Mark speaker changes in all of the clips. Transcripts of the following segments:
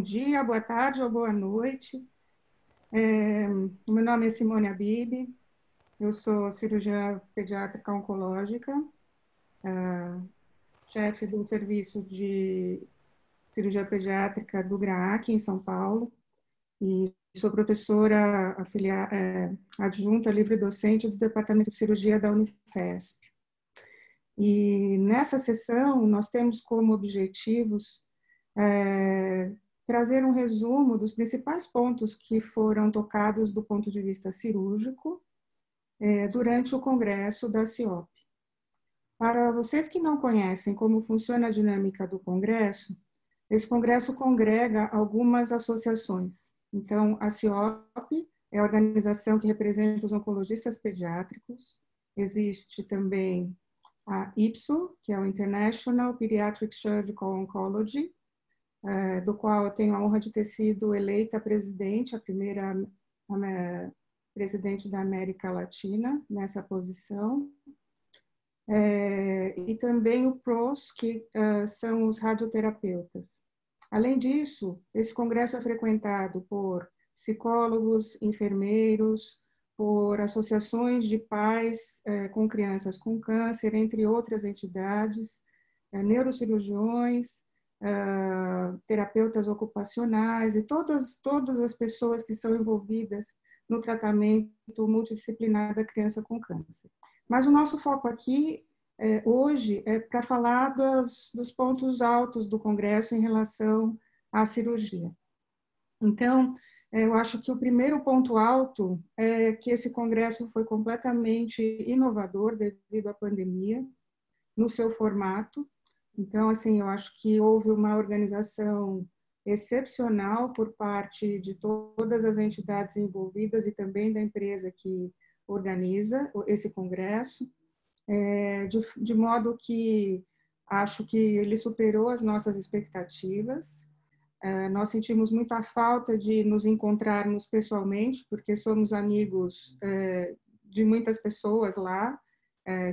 Speaker 1: dia, boa tarde ou boa noite. O meu nome é Simone Habib, eu sou cirurgiã pediátrica oncológica, chefe do serviço de cirurgia pediátrica do GRAAC, em São Paulo, e sou professora adjunta livre-docente do Departamento de Cirurgia da Unifesp. E nessa sessão, nós temos como objetivos trazer um resumo dos principais pontos que foram tocados do ponto de vista cirúrgico durante o congresso da CIOP. Para vocês que não conhecem como funciona a dinâmica do congresso, esse congresso congrega algumas associações. Então, a CIOP é a organização que representa os oncologistas pediátricos. Existe também a IPSO, que é o International Pediatric Surgical Oncology, do qual eu tenho a honra de ter sido eleita presidente, a primeira presidente da América Latina nessa posição. E também o PROS, que são os radioterapeutas. Além disso, esse congresso é frequentado por psicólogos, enfermeiros, por associações de pais com crianças com câncer, entre outras entidades, neurocirurgiões, terapeutas ocupacionais e todas as pessoas que são envolvidas no tratamento multidisciplinar da criança com câncer. Mas o nosso foco aqui hoje é para falar dos pontos altos do Congresso em relação à cirurgia. Então, eu acho que o primeiro ponto alto é que esse Congresso foi completamente inovador devido à pandemia, no seu formato. Então, assim, eu acho que houve uma organização excepcional por parte de todas as entidades envolvidas e também da empresa que organiza esse congresso, de modo que acho que ele superou as nossas expectativas. Nós sentimos muita falta de nos encontrarmos pessoalmente, porque somos amigos de muitas pessoas lá,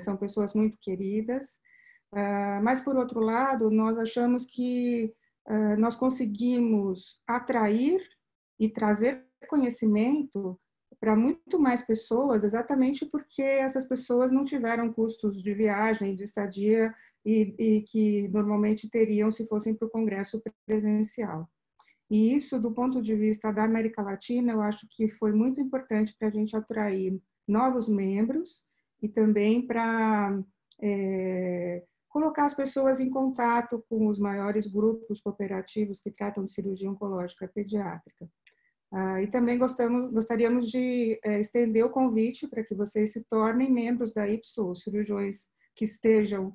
Speaker 1: são pessoas muito queridas. Mas, por outro lado, nós achamos que nós conseguimos atrair e trazer conhecimento para muito mais pessoas, exatamente porque essas pessoas não tiveram custos de viagem, de estadia, e que normalmente teriam se fossem para o congresso presencial. E isso, do ponto de vista da América Latina, eu acho que foi muito importante para a gente atrair novos membros e também para colocar as pessoas em contato com os maiores grupos cooperativos que tratam de cirurgia oncológica pediátrica. E também gostaríamos de estender o convite para que vocês se tornem membros da IPSO, cirurgiões que estejam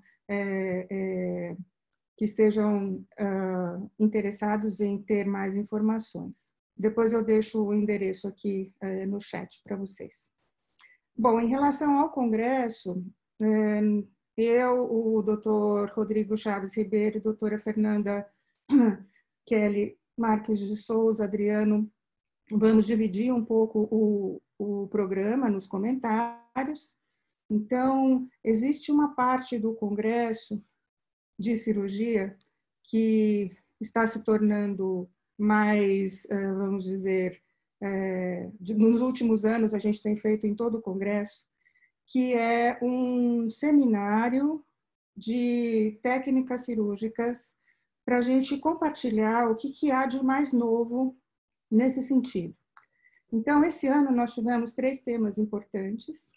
Speaker 1: interessados em ter mais informações. Depois eu deixo o endereço aqui no chat para vocês. Bom, em relação ao congresso, eu, o Dr. Rodrigo Chaves Ribeiro, doutora Fernanda Kelly Marques de Souza, Adriano, vamos dividir um pouco o programa nos comentários. Então, existe uma parte do congresso de cirurgia que está se tornando mais, vamos dizer, nos últimos anos a gente tem feito em todo o congresso, que é um seminário de técnicas cirúrgicas para a gente compartilhar o que há de mais novo nesse sentido. Então, esse ano nós tivemos 3 temas importantes.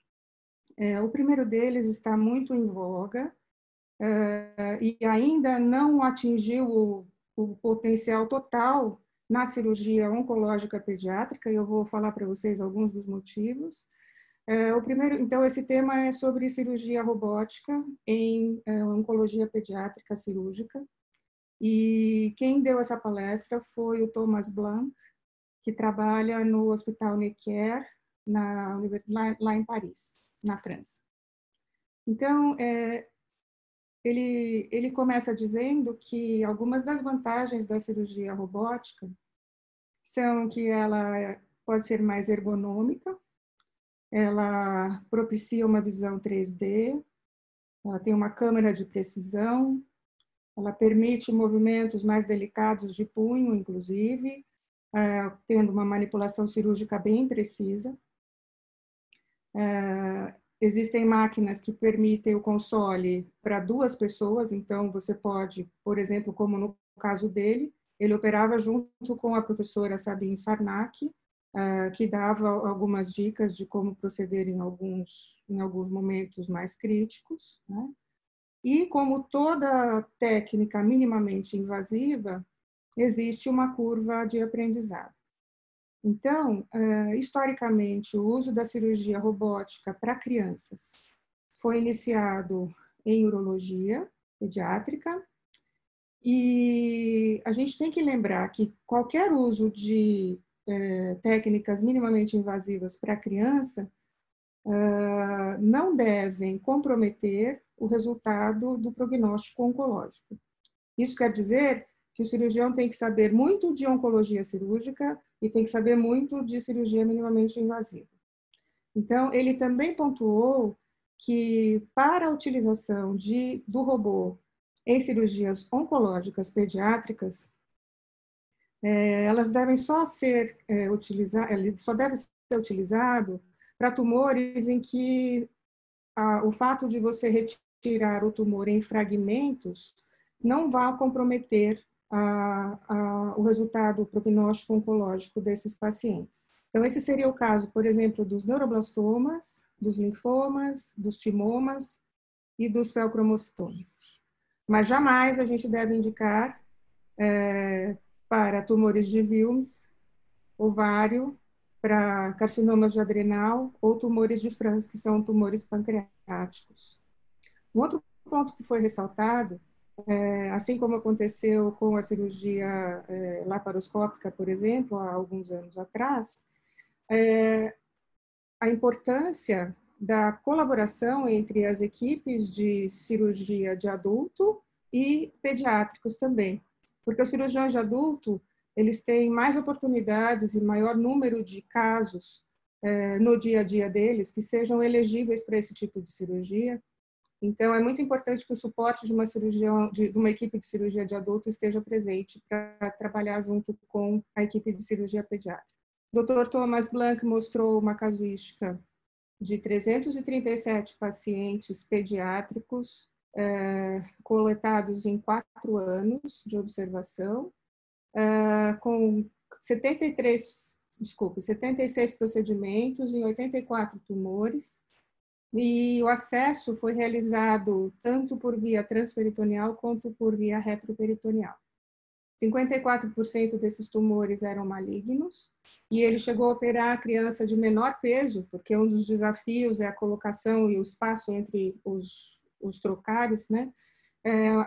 Speaker 1: O primeiro deles está muito em voga e ainda não atingiu o potencial total na cirurgia oncológica pediátrica, e eu vou falar para vocês alguns dos motivos. O primeiro, então, esse tema é sobre cirurgia robótica em oncologia pediátrica cirúrgica. E quem deu essa palestra foi o Thomas Blanc, que trabalha no Hospital Necker, lá em Paris, na França. Então, ele começa dizendo que algumas das vantagens da cirurgia robótica são que ela pode ser mais ergonômica, ela propicia uma visão 3D, ela tem uma câmera de precisão, Ela permite movimentos mais delicados de punho, inclusive, tendo uma manipulação cirúrgica bem precisa. Existem máquinas que permitem o console para 2 pessoas, então você pode, por exemplo, como no caso dele, ele operava junto com a professora Sabine Sarnak, que dava algumas dicas de como proceder em alguns momentos mais críticos, né? E como toda técnica minimamente invasiva, existe uma curva de aprendizado. Então, historicamente, o uso da cirurgia robótica para crianças foi iniciado em urologia pediátrica, e a gente tem que lembrar que qualquer uso de técnicas minimamente invasivas para criança não devem comprometer o resultado do prognóstico oncológico. Isso quer dizer que o cirurgião tem que saber muito de oncologia cirúrgica e tem que saber muito de cirurgia minimamente invasiva. Então, ele também pontuou que para a utilização do robô em cirurgias oncológicas pediátricas, elas devem só ser utilizadas, só deve ser utilizado para tumores em que o fato de você retirar o tumor em fragmentos não vai comprometer o resultado prognóstico oncológico desses pacientes. Então, esse seria o caso, por exemplo, dos neuroblastomas, dos linfomas, dos timomas e dos feocromocitomas. Mas jamais a gente deve indicar para tumores de Wilms, ovário, para carcinomas de adrenal ou tumores de Franz, que são tumores pancreáticos. Um outro ponto que foi ressaltado, assim como aconteceu com a cirurgia laparoscópica, por exemplo, há alguns anos atrás, a importância da colaboração entre as equipes de cirurgia de adulto e pediátricos também, porque os cirurgiões de adulto eles têm mais oportunidades e maior número de casos no dia a dia deles que sejam elegíveis para esse tipo de cirurgia. Então, é muito importante que o suporte de uma equipe de cirurgia de adulto esteja presente para trabalhar junto com a equipe de cirurgia pediátrica. O Dr. Thomas Blanc mostrou uma casuística de 337 pacientes pediátricos coletados em 4 anos de observação, com 76 procedimentos em 84 tumores, e o acesso foi realizado tanto por via transperitoneal quanto por via retroperitoneal. 54% desses tumores eram malignos, e ele chegou a operar a criança de menor peso, porque um dos desafios é a colocação e o espaço entre os trocários, né?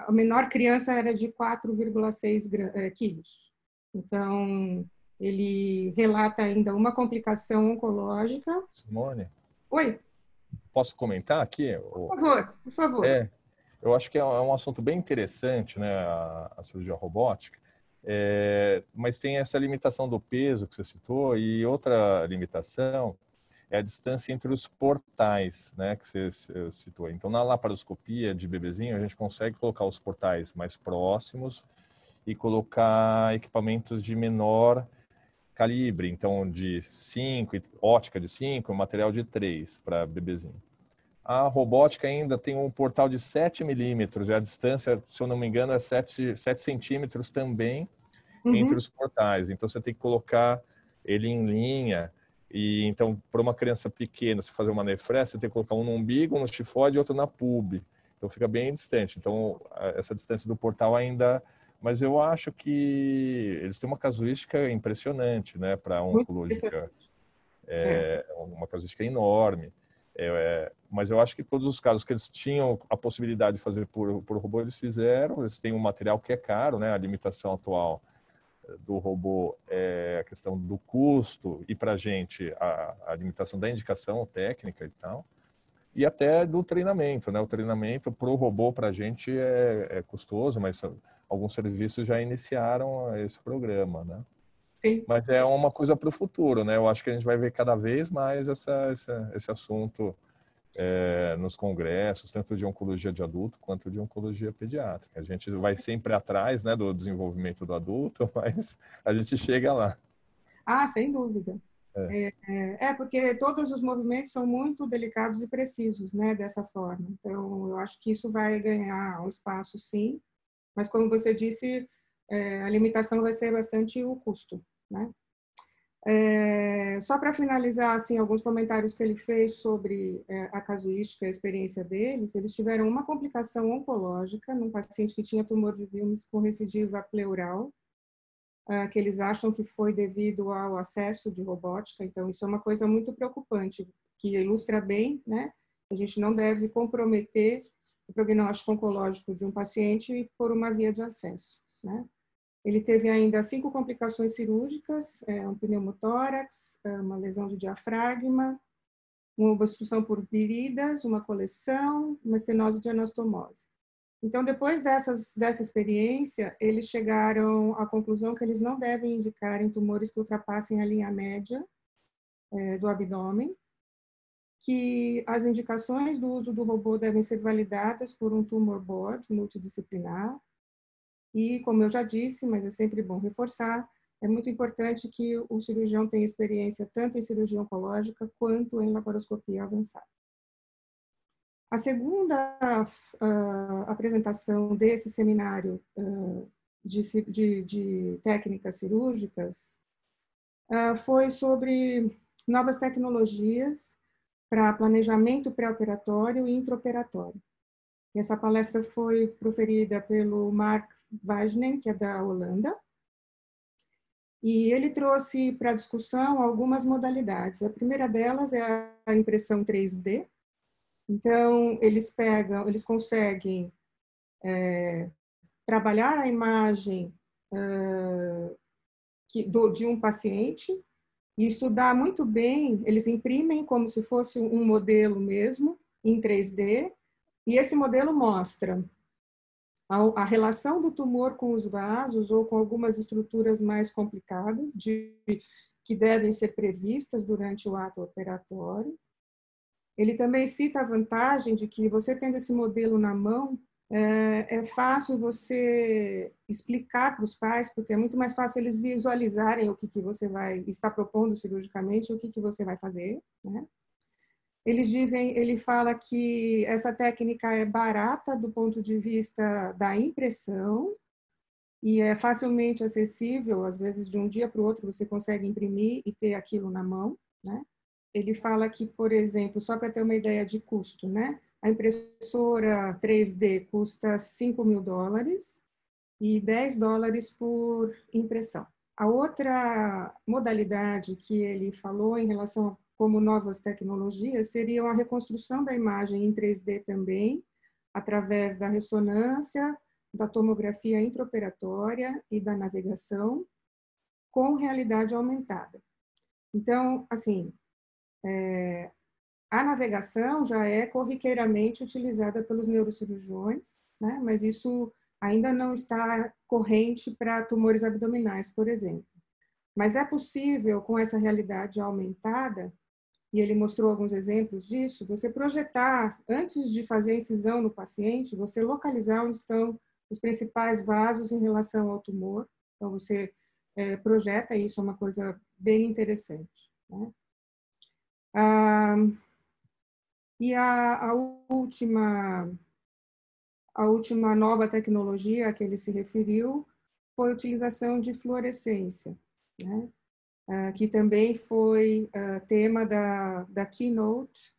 Speaker 1: A menor criança era de 4,6 quilos. Então, ele relata ainda uma complicação oncológica.
Speaker 2: Simone?
Speaker 1: Oi?
Speaker 2: Posso comentar aqui?
Speaker 1: Por favor, por favor.
Speaker 2: Eu acho que é um assunto bem interessante, né, a cirurgia robótica, mas tem essa limitação do peso que você citou, e outra limitação é a distância entre os portais, né, que você citou. Então, na laparoscopia de bebezinho, a gente consegue colocar os portais mais próximos e colocar equipamentos de menor calibre, então de 5, ótica de 5, material de 3 para bebezinho. A robótica ainda tem um portal de 7 milímetros, e a distância, se eu não me engano, é 7 centímetros também entre os portais. Então, você tem que colocar ele em linha. E então, para uma criança pequena, se fazer uma nefré, você tem que colocar um no umbigo, um no tifoide e outro na pube. Então, fica bem distante. Então, essa distância do portal ainda... Mas eu acho que eles têm uma casuística impressionante, né, para a oncologia. Uma casuística enorme. Mas eu acho que todos os casos que eles tinham a possibilidade de fazer por robô, eles fizeram. Eles têm um material que é caro, né? A limitação atual do robô é a questão do custo, e para a gente a limitação da indicação técnica e tal, e até do treinamento, né? O treinamento para o robô, para a gente, é custoso, mas alguns serviços já iniciaram esse programa, né?
Speaker 1: Sim.
Speaker 2: Mas é uma coisa para o futuro, né? Eu acho que a gente vai ver cada vez mais esse assunto nos congressos, tanto de oncologia de adulto quanto de oncologia pediátrica. A gente vai sempre atrás, né, do desenvolvimento do adulto, mas a gente chega lá.
Speaker 1: Ah, sem dúvida.
Speaker 2: É.
Speaker 1: Porque todos os movimentos são muito delicados e precisos, né, dessa forma. Então, eu acho que isso vai ganhar um espaço, sim, mas como você disse, a limitação vai ser bastante o custo, né? Só para finalizar, assim, alguns comentários que ele fez sobre a casuística, a experiência deles, eles tiveram uma complicação oncológica num paciente que tinha tumor de Wilms com recidiva pleural, que eles acham que foi devido ao acesso de robótica. Então, isso é uma coisa muito preocupante, que ilustra bem, né? A gente não deve comprometer o prognóstico oncológico de um paciente por uma via de acesso, né? Ele teve ainda 5 complicações cirúrgicas, um pneumotórax, uma lesão de diafragma, uma obstrução por viridas, uma coleção, uma estenose de anastomose. Então, depois dessa experiência, eles chegaram à conclusão que eles não devem indicar em tumores que ultrapassem a linha média do abdômen, que as indicações do uso do robô devem ser validadas por um tumor board multidisciplinar, e, como eu já disse, mas é sempre bom reforçar, é muito importante que o cirurgião tenha experiência tanto em cirurgia oncológica quanto em laparoscopia avançada. A segunda apresentação desse seminário de técnicas cirúrgicas foi sobre novas tecnologias para planejamento pré-operatório e intraoperatório. Essa palestra foi proferida pelo Mark Wagner, que é da Holanda, e ele trouxe para a discussão algumas modalidades. A primeira delas é a impressão 3D. Então, eles conseguem trabalhar a imagem de um paciente e estudar muito bem, eles imprimem como se fosse um modelo mesmo, em 3D, e esse modelo mostra a relação do tumor com os vasos ou com algumas estruturas mais complicadas que devem ser previstas durante o ato operatório. Ele também cita a vantagem de que você tendo esse modelo na mão, é fácil você explicar para os pais, porque é muito mais fácil eles visualizarem o que você vai estar propondo cirurgicamente, o que você vai fazer, né? Ele fala que essa técnica é barata do ponto de vista da impressão e é facilmente acessível, às vezes de um dia para o outro você consegue imprimir e ter aquilo na mão, né? Ele fala que, por exemplo, só para ter uma ideia de custo, né? A impressora 3D custa $5.000 e $10 por impressão. A outra modalidade que ele falou em relação a como novas tecnologias seriam a reconstrução da imagem em 3D também, através da ressonância, da tomografia intraoperatória e da navegação, com realidade aumentada. Então, assim, a navegação já é corriqueiramente utilizada pelos neurocirurgiões, né? Mas isso ainda não está corrente para tumores abdominais, por exemplo. Mas é possível, com essa realidade aumentada, e ele mostrou alguns exemplos disso, você projetar, antes de fazer a incisão no paciente, você localizar onde estão os principais vasos em relação ao tumor. Então, você projeta isso, é uma coisa bem interessante, né? E a última nova tecnologia a que ele se referiu foi a utilização de fluorescência, né? Que também foi tema da keynote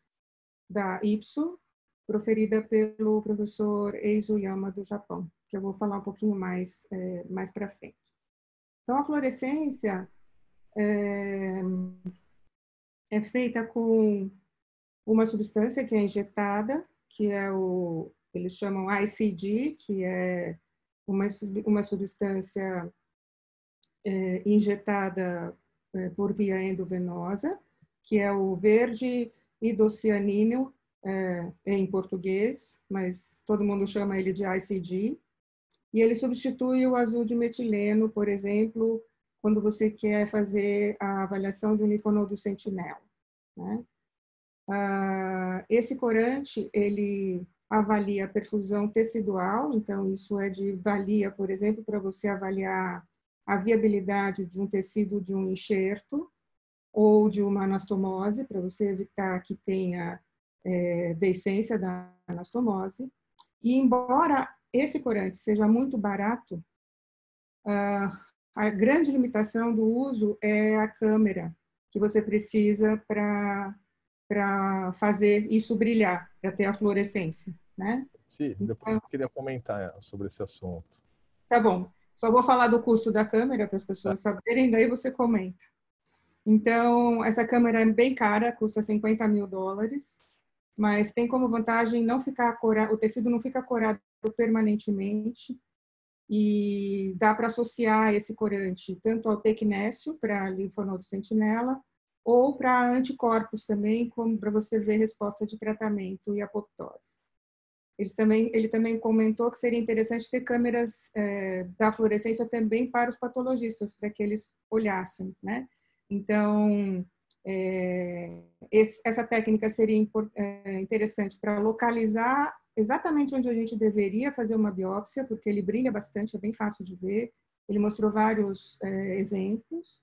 Speaker 1: da IPSO, proferida pelo professor Eizo Yama, do Japão, que eu vou falar um pouquinho mais para frente. Então, a fluorescência é feita com uma substância que é injetada, que é eles chamam ICD, que é uma substância injetada por via endovenosa, que é o verde hidrocianino em português, mas todo mundo chama ele de ICD, e ele substitui o azul de metileno, por exemplo, quando você quer fazer a avaliação de um linfonodo sentinela, né? esse corante, ele avalia a perfusão tecidual, então isso valia, por exemplo, para você avaliar a viabilidade de um tecido de um enxerto ou de uma anastomose, para você evitar que tenha deiscência da anastomose. E embora esse corante seja muito barato, a grande limitação do uso é a câmera que você precisa para fazer isso brilhar, para ter a fluorescência, né?
Speaker 2: Sim, depois eu queria comentar sobre esse assunto.
Speaker 1: Tá bom. Só vou falar do custo da câmera para as
Speaker 2: Tá.
Speaker 1: pessoas saberem, daí você comenta. Então, essa câmera é bem cara, custa US$ 50.000, mas tem como vantagem não ficar corado, o tecido não fica corado permanentemente, e dá para associar esse corante tanto ao tecnécio, para linfonodo sentinela, ou para anticorpos também, como para você ver resposta de tratamento e apoptose. Ele também comentou que seria interessante ter câmeras da fluorescência também para os patologistas, para que eles olhassem, né? Então, essa técnica seria interessante para localizar exatamente onde a gente deveria fazer uma biópsia, porque ele brilha bastante, é bem fácil de ver. Ele mostrou vários exemplos.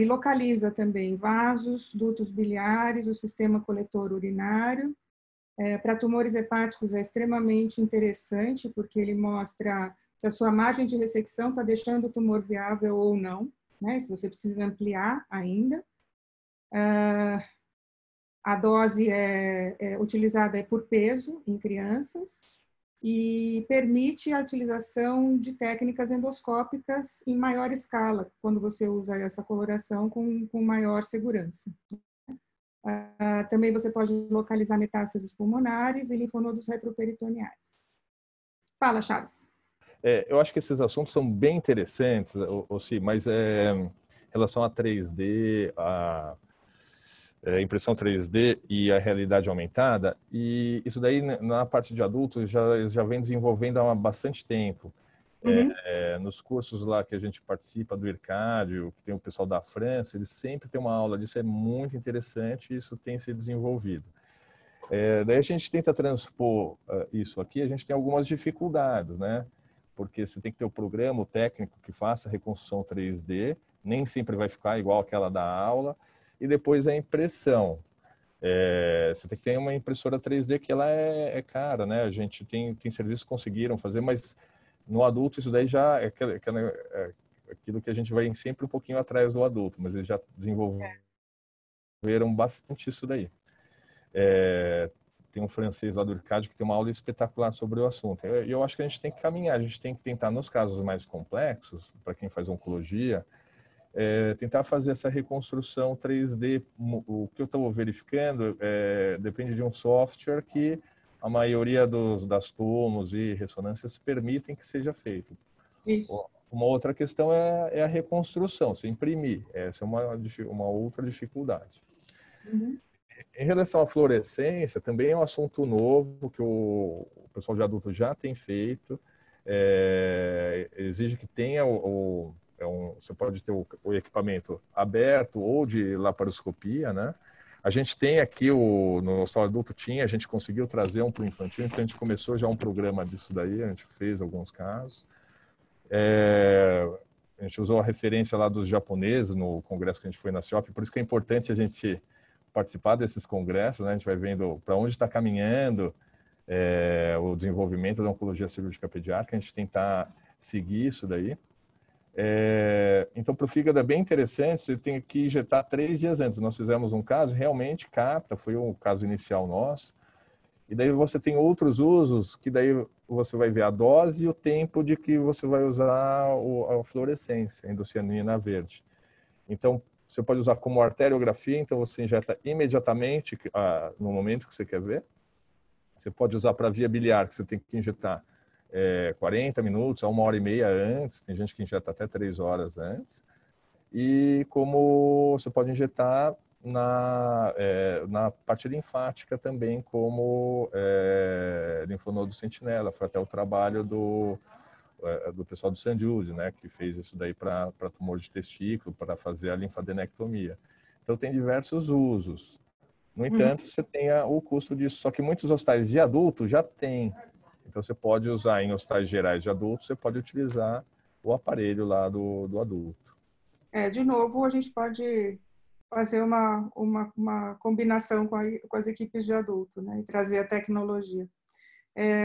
Speaker 1: E localiza também vasos, dutos biliares, o sistema coletor urinário. Para tumores hepáticos é extremamente interessante, porque ele mostra se a sua margem de ressecção está deixando o tumor viável ou não, né? Se você precisa ampliar ainda. A dose utilizada por peso em crianças e permite a utilização de técnicas endoscópicas em maior escala, quando você usa essa coloração com maior segurança. Também você pode localizar metástases pulmonares e linfonodos retroperitoneais. Fala, Chaves.
Speaker 2: Eu acho que esses assuntos são bem interessantes, mas em relação a 3D, a impressão 3D e a realidade aumentada, e isso daí na parte de adultos já vem desenvolvendo há bastante tempo.
Speaker 1: Uhum.
Speaker 2: Nos cursos lá que a gente participa do IRCAD, que tem o pessoal da França, eles sempre têm uma aula disso, é muito interessante e isso tem sido desenvolvido. Daí a gente tenta transpor isso aqui, a gente tem algumas dificuldades, né? Porque você tem que ter o programa, o técnico que faça a reconstrução 3D, nem sempre vai ficar igual aquela da aula, e depois a impressão. Você tem que ter uma impressora 3D que ela é cara, né? A gente tem serviços que conseguiram fazer, mas no adulto isso daí já é aquilo que a gente vai sempre um pouquinho atrás do adulto, mas eles já desenvolveram bastante isso daí. Tem um francês lá do IRCAD que tem uma aula espetacular sobre o assunto. Eu acho que a gente tem que caminhar, a gente tem que tentar, nos casos mais complexos, para quem faz oncologia, tentar fazer essa reconstrução 3D. O que eu estou verificando depende de um software que a maioria das tomos e ressonâncias permitem que seja feito.
Speaker 1: Isso.
Speaker 2: Uma outra questão é a reconstrução, se imprimir. Essa é uma outra dificuldade.
Speaker 1: Uhum.
Speaker 2: Em relação à fluorescência, também é um assunto novo que o pessoal de adulto já tem feito. Exige que tenha você pode ter o equipamento aberto ou de laparoscopia, né? A gente tem aqui, no hospital adulto a gente conseguiu trazer um para o infantil, então a gente começou já um programa disso daí, a gente fez alguns casos. A gente usou a referência lá dos japoneses no congresso que a gente foi na CIOP, por isso que é importante a gente participar desses congressos, né? A gente vai vendo para onde está caminhando o desenvolvimento da oncologia cirúrgica pediátrica, a gente tentar seguir isso daí. Então, para o fígado é bem interessante, você tem que injetar 3 dias antes. Nós fizemos um caso, realmente capta, foi o caso inicial nosso, e daí você tem outros usos, que daí você vai ver a dose e o tempo de que você vai usar a fluorescência, a endocianina verde. Então, você pode usar como arteriografia, então você injeta imediatamente no momento que você quer ver. Você pode usar para via biliar, que você tem que injetar 40 minutos a 1h30 antes, tem gente que injeta até 3 horas antes. E como você pode injetar na parte linfática também, como linfonodo sentinela. Foi até o trabalho do pessoal do St. Jude, né, que fez isso daí para tumor de testículo, para fazer a linfadenectomia. Então, tem diversos usos. No entanto, você tem o custo disso. Só que muitos hospitais de adulto já têm. Então, você pode usar em hospitais gerais de adulto, você pode utilizar o aparelho lá do adulto.
Speaker 1: De novo, a gente pode fazer uma combinação com as equipes de adulto, né? E trazer a tecnologia.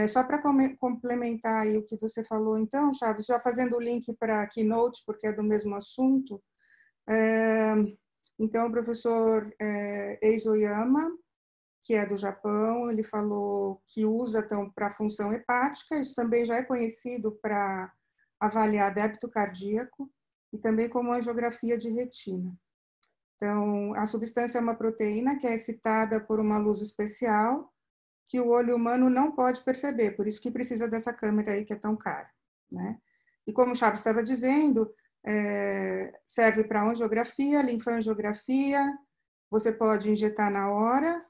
Speaker 1: Só para complementar aí o que você falou, então, Chaves, já fazendo o link para a Keynote, porque é do mesmo assunto. Então, o professor Eizo Yama, que é do Japão, ele falou que usa então, para função hepática, isso também já é conhecido para avaliar débito cardíaco e também como angiografia de retina. Então, a substância é uma proteína que é excitada por uma luz especial que o olho humano não pode perceber, por isso que precisa dessa câmera aí que é tão cara, né? E como o Chaves estava dizendo, serve para angiografia, linfangiografia, você pode injetar na hora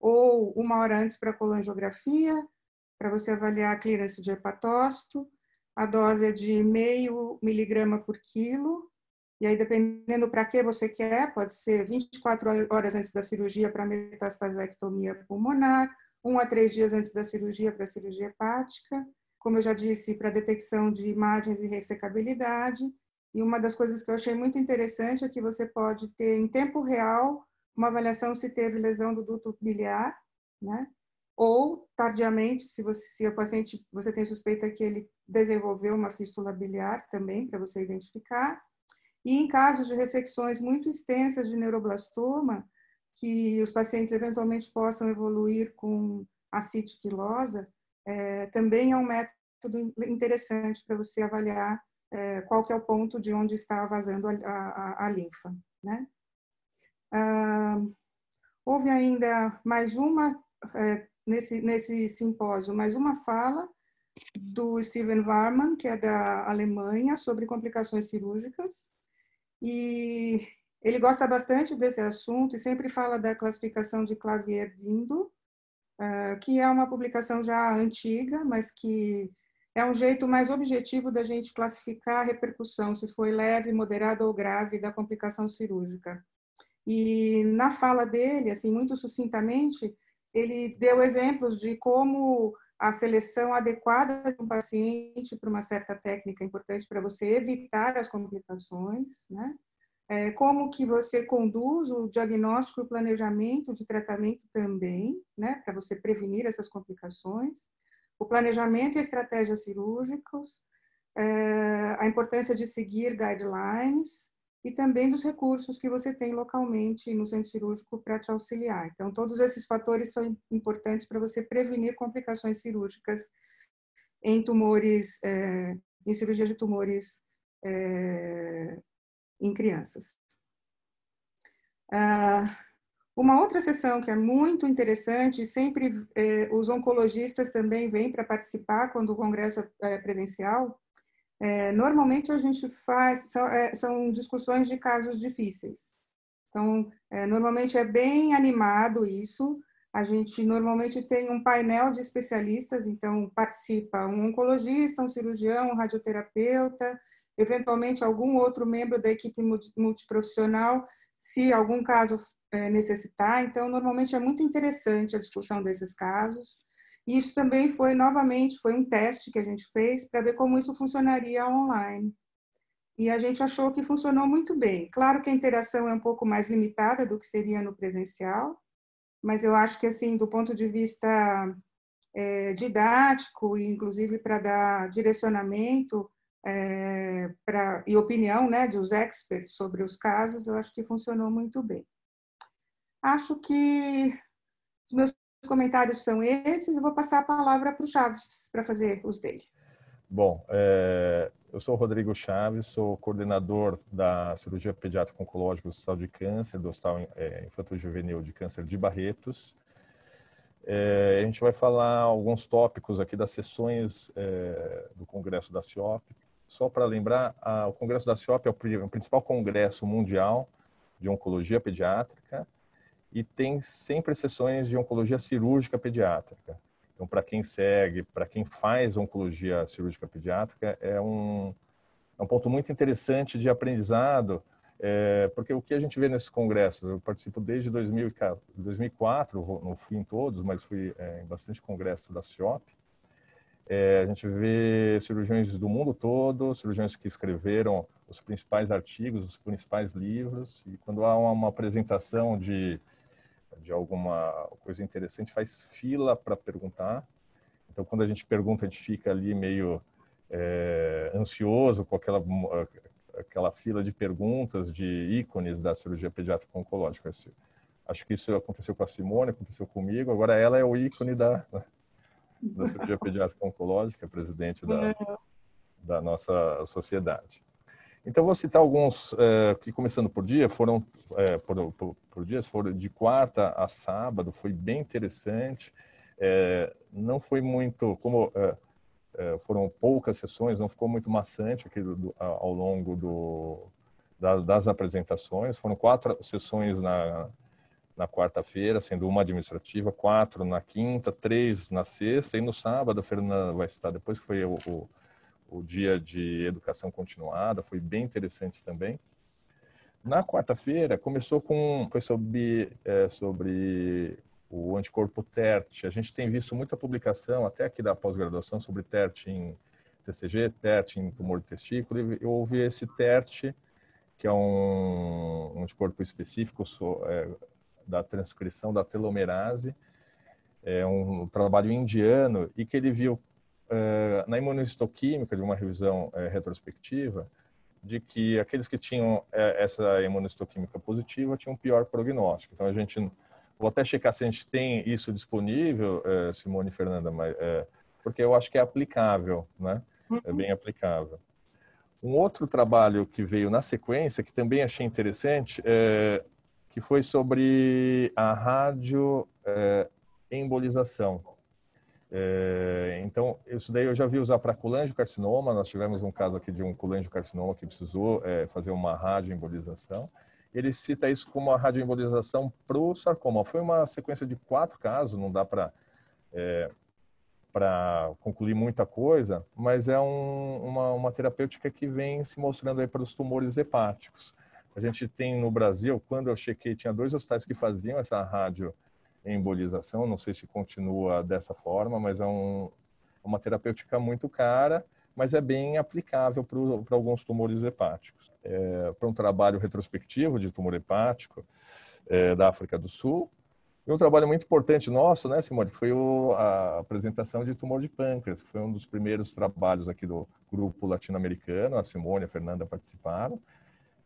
Speaker 1: ou 1 hora antes para colangiografia, para você avaliar a clearance de hepatócito. A dose é de 0,5 miligrama por quilo, e aí dependendo para que você quer, pode ser 24 horas antes da cirurgia para metastasectomia pulmonar, 1 a 3 dias antes da cirurgia para cirurgia hepática, como eu já disse, para detecção de imagens e ressecabilidade. E uma das coisas que eu achei muito interessante é que você pode ter em tempo real uma avaliação se teve lesão do duto biliar, né? Ou tardiamente, se o paciente, você tem suspeita que ele desenvolveu uma fístula biliar também, para você identificar. E em casos de ressecções muito extensas de neuroblastoma, que os pacientes eventualmente possam evoluir com ascite quilosa, também é um método interessante para você avaliar qual que é o ponto de onde está vazando a linfa, né? Houve ainda mais uma, nesse simpósio, mais uma fala do Steven Warman, que é da Alemanha, sobre complicações cirúrgicas. E ele gosta bastante desse assunto e sempre fala da classificação de Clavier-Dindo, que é uma publicação já antiga, mas que é um jeito mais objetivo da gente classificar a repercussão, se foi leve, moderada ou grave da complicação cirúrgica. E na fala dele, assim, muito sucintamente, ele deu exemplos de como a seleção adequada de um paciente para uma certa técnica é importante para você evitar as complicações, né? Como que você conduz o diagnóstico e o planejamento de tratamento também, né? Para você prevenir essas complicações. O planejamento e estratégias cirúrgicos, a importância de seguir guidelines, e também dos recursos que você tem localmente no centro cirúrgico para te auxiliar. Então, todos esses fatores são importantes para você prevenir complicações cirúrgicas em tumores, em cirurgia de tumores em crianças. Uma outra sessão que é muito interessante, sempre os oncologistas também vêm para participar quando o congresso é presencial. Normalmente a gente faz, são discussões de casos difíceis. Então, normalmente é bem animado isso. A gente normalmente tem um painel de especialistas, então participa um oncologista, um cirurgião, um radioterapeuta, eventualmente algum outro membro da equipe multiprofissional, se algum caso necessitar. Então, normalmente é muito interessante a discussão desses casos. E isso também foi, novamente, foi um teste que a gente fez para ver como isso funcionaria online. E a gente achou que funcionou muito bem. Claro que a interação é um pouco mais limitada do que seria no presencial, mas eu acho que, assim, do ponto de vista didático, e inclusive para dar direcionamento e opinião, né, dos experts sobre os casos, eu acho que funcionou muito bem. Acho que os meus comentários são esses, eu vou passar a palavra para o Chaves para fazer os dele.
Speaker 2: Bom, eu sou o Rodrigo Chaves, sou coordenador da cirurgia pediátrica oncológica do Hospital de Câncer, do Hospital Infantil Juvenil de Câncer de Barretos. A gente vai falar alguns tópicos aqui das sessões do Congresso da CIOP. Só para lembrar, o Congresso da CIOP é o principal congresso mundial de oncologia pediátrica e tem sempre sessões de oncologia cirúrgica pediátrica. Então, para quem segue, para quem faz oncologia cirúrgica pediátrica, é um ponto muito interessante de aprendizado Porque o que a gente vê nesses congressos, eu participo desde 2004, não fui em todos, mas fui em bastante congresso da CIOP. A gente vê cirurgiões do mundo todo, cirurgiões que escreveram os principais artigos, os principais livros, e quando há uma apresentação de alguma coisa interessante, faz fila para perguntar. Então, quando a gente pergunta, a gente fica ali meio ansioso com aquela fila de perguntas de ícones da cirurgia pediátrica oncológica. Acho que isso aconteceu com a Simone, aconteceu comigo. Agora ela é o ícone da cirurgia pediátrica oncológica, presidente da nossa sociedade. Então, vou citar alguns que, começando por dia, foram por dias, foram de quarta a sábado, foi bem interessante. Não foi muito, como foram poucas sessões, não ficou muito maçante aqui ao longo das apresentações. Foram 4 sessões na quarta-feira, sendo uma administrativa, 4 na quinta, 3 na sexta, e no sábado a Fernanda vai citar depois, que foi o dia de educação continuada, foi bem interessante também. Na quarta-feira, foi sobre o anticorpo TERT. A gente tem visto muita publicação, até aqui da pós-graduação, sobre TERT em TCG, TERT em tumor de testículo, e houve esse TERT, que é um anticorpo específico da transcrição da telomerase, é um trabalho indiano, e que ele viu na imunohistoquímica, de uma revisão retrospectiva, de que aqueles que tinham essa imunohistoquímica positiva tinham pior prognóstico. Então, vou até checar se a gente tem isso disponível, Simone e Fernanda, porque eu acho que é aplicável, né? É bem aplicável. Um outro trabalho que veio na sequência, que também achei interessante, que foi sobre a radioembolização. Então, isso daí eu já vi usar para colangiocarcinoma. Nós tivemos um caso aqui de um colangiocarcinoma que precisou fazer uma radioembolização. Ele cita isso como a radioembolização para o sarcoma. Foi uma sequência de 4 casos, não dá para concluir muita coisa, mas é uma terapêutica que vem se mostrando aí para os tumores hepáticos. A gente tem no Brasil, quando eu chequei, tinha 2 hospitais que faziam essa radioembolização, não sei se continua dessa forma, mas é uma terapêutica muito cara, mas é bem aplicável para alguns tumores hepáticos. Para um trabalho retrospectivo de tumor hepático da África do Sul, e um trabalho muito importante nosso, né, Simone, que foi a apresentação de tumor de pâncreas, que foi um dos primeiros trabalhos aqui do grupo latino-americano. A Simone e a Fernanda participaram.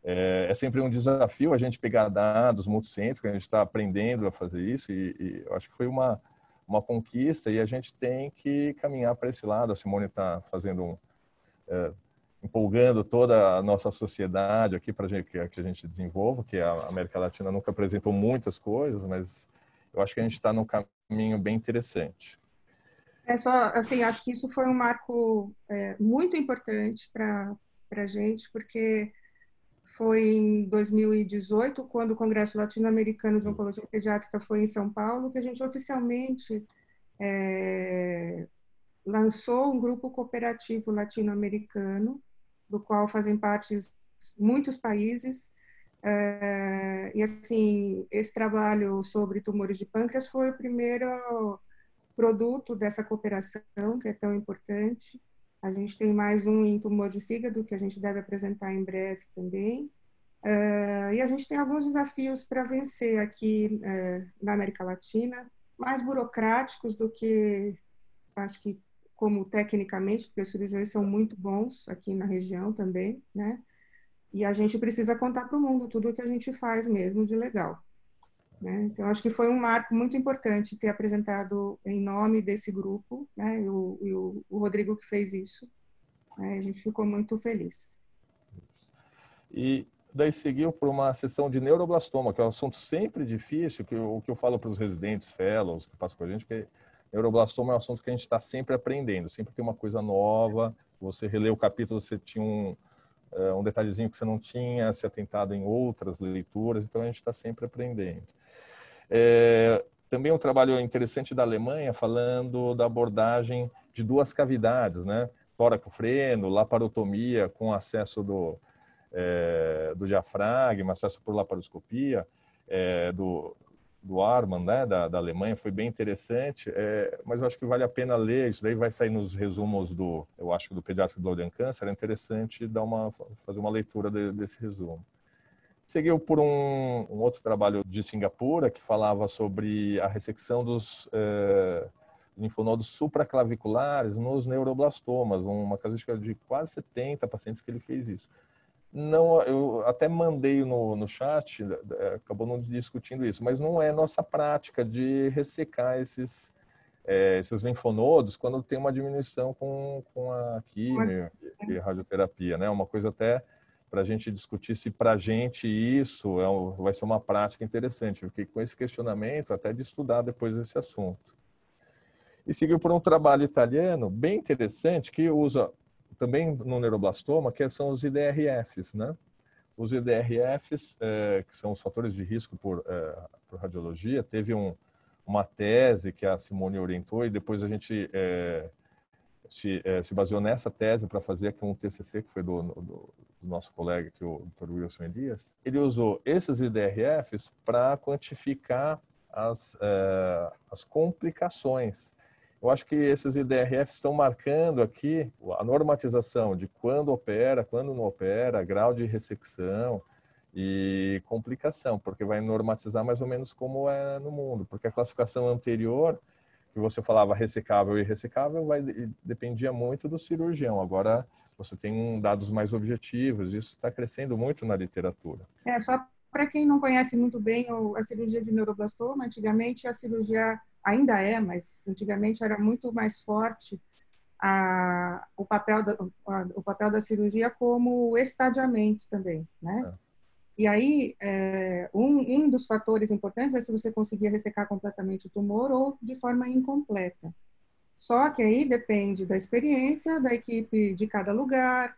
Speaker 2: É sempre um desafio a gente pegar dados multicêntricos, que a gente está aprendendo a fazer isso, e eu acho que foi uma conquista, e a gente tem que caminhar para esse lado. A Simone está fazendo empolgando toda a nossa sociedade aqui para que a gente desenvolva, que a América Latina nunca apresentou muitas coisas, mas eu acho que a gente está num caminho bem interessante.
Speaker 1: Assim, acho que isso foi um marco muito importante para a gente, porque foi em 2018, quando o Congresso Latino-Americano de Oncologia Pediátrica foi em São Paulo, que a gente oficialmente lançou um grupo cooperativo latino-americano, do qual fazem parte muitos países. E, assim, esse trabalho sobre tumores de pâncreas foi o primeiro produto dessa cooperação, que é tão importante. A gente tem mais um em tumor de fígado, que a gente deve apresentar em breve também. E a gente tem alguns desafios para vencer aqui na América Latina, mais burocráticos do que, acho que, como tecnicamente, porque os cirurgiões são muito bons aqui na região também, né? E a gente precisa contar para o mundo tudo o que a gente faz mesmo de legal, né? Então, acho que foi um marco muito importante ter apresentado em nome desse grupo, né? E o Rodrigo que fez isso, né? A gente ficou muito feliz.
Speaker 2: E daí seguiu por uma sessão de neuroblastoma, que é um assunto sempre difícil, o que eu falo para os residentes, fellows que passam com a gente, que neuroblastoma é um assunto que a gente está sempre aprendendo, sempre tem uma coisa nova. Você relê o capítulo, você tinha um detalhezinho que você não tinha se atentado em outras leituras, então a gente está sempre aprendendo. Também um trabalho interessante da Alemanha, falando da abordagem de 2 cavidades, né? Tóraco-freno, laparotomia com acesso do diafragma, acesso por laparoscopia, do Arman, né, da Alemanha, foi bem interessante, mas eu acho que vale a pena ler, isso daí vai sair nos resumos eu acho que do Pediatric Blood and Cancer, é interessante fazer uma leitura desse resumo. Seguiu por um outro trabalho de Singapura, que falava sobre a ressecção dos linfonodos supraclaviculares nos neuroblastomas, uma casuística de quase 70 pacientes que ele fez isso. Não, eu até mandei no chat, acabou não discutindo isso, mas não é nossa prática de ressecar esses linfonodos quando tem uma diminuição com a quimio e radioterapia, né? Uma coisa até para a gente discutir se para a gente isso vai ser uma prática interessante, porque com esse questionamento até de estudar depois esse assunto. E seguiu por um trabalho italiano bem interessante que usa também no neuroblastoma, que são os IDRFs, né? Os IDRFs, que são os fatores de risco por radiologia, teve uma tese que a Simone orientou e depois a gente se baseou nessa tese para fazer aqui um TCC que foi do nosso colega, que o Dr. Wilson Elias. Ele usou esses IDRFs para quantificar as complicações. Eu acho que esses IDRFs estão marcando aqui a normatização de quando opera, quando não opera, grau de ressecção e complicação, porque vai normatizar mais ou menos como é no mundo. Porque a classificação anterior, que você falava ressecável e irressecável, dependia muito do cirurgião. Agora você tem dados mais objetivos, isso está crescendo muito na literatura.
Speaker 1: Só para quem não conhece muito bem a cirurgia de neuroblastoma, antigamente a cirurgia ainda mas antigamente era muito mais forte o papel da cirurgia como estadiamento também, né? E aí, um dos fatores importantes é se você conseguir ressecar completamente o tumor ou de forma incompleta. Só que aí depende da experiência da equipe de cada lugar,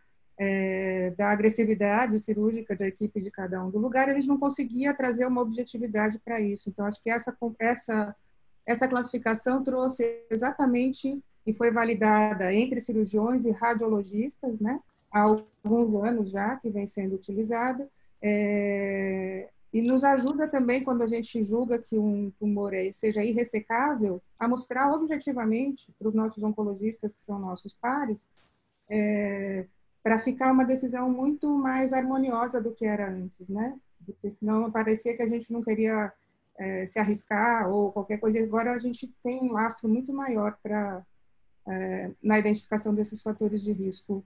Speaker 1: da agressividade cirúrgica da equipe de cada um do lugar, a gente não conseguia trazer uma objetividade para isso. Então, acho que essa classificação trouxe exatamente e foi validada entre cirurgiões e radiologistas, né? Há alguns anos já que vem sendo utilizada, e nos ajuda também quando a gente julga que um tumor seja irressecável, a mostrar objetivamente para os nossos oncologistas, que são nossos pares, para ficar uma decisão muito mais harmoniosa do que era antes, né? Porque senão parecia que a gente não queria se arriscar ou qualquer coisa. Agora a gente tem um lastro muito maior na identificação desses fatores de risco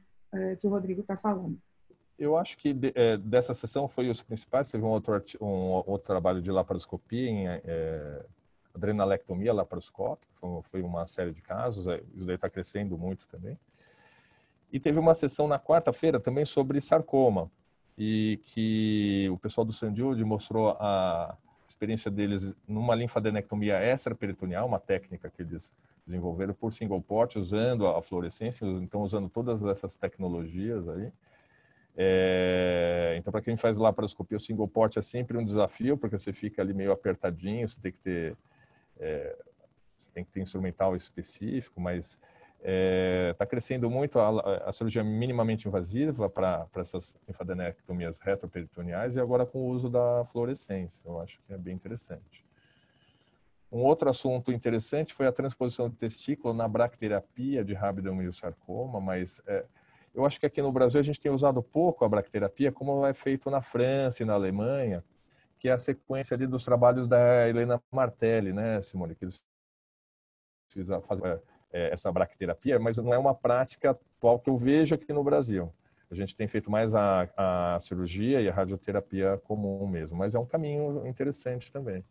Speaker 1: que o Rodrigo está falando.
Speaker 2: Eu acho que dessa sessão foi os principais. Teve um outro trabalho de laparoscopia em adrenalectomia laparoscópica. Foi uma série de casos. Isso daí está crescendo muito também. E teve uma sessão na quarta-feira também sobre sarcoma. E que o pessoal do St. Jude mostrou a experiência deles numa linfadenectomia extraperitoneal, uma técnica que eles desenvolveram por single port, usando a fluorescência, então usando todas essas tecnologias aí. Então, para quem faz laparoscopia, o single port é sempre um desafio, porque você fica ali meio apertadinho, você tem que ter instrumental específico, mas está crescendo muito a cirurgia minimamente invasiva para essas linfadenectomias retroperitoneais e agora com o uso da fluorescência. Eu acho que é bem interessante. Um outro assunto interessante foi a transposição de testículo na bracterapia de rabdomyosarcoma, mas eu acho que aqui no Brasil a gente tem usado pouco a bracterapia, como é feito na França e na Alemanha, que é a sequência ali dos trabalhos da Helena Martelli, né, Simone? Que eles fazem essa bracterapia, mas não é uma prática atual que eu vejo aqui no Brasil. A gente tem feito mais a cirurgia e a radioterapia comum mesmo, mas é um caminho interessante também.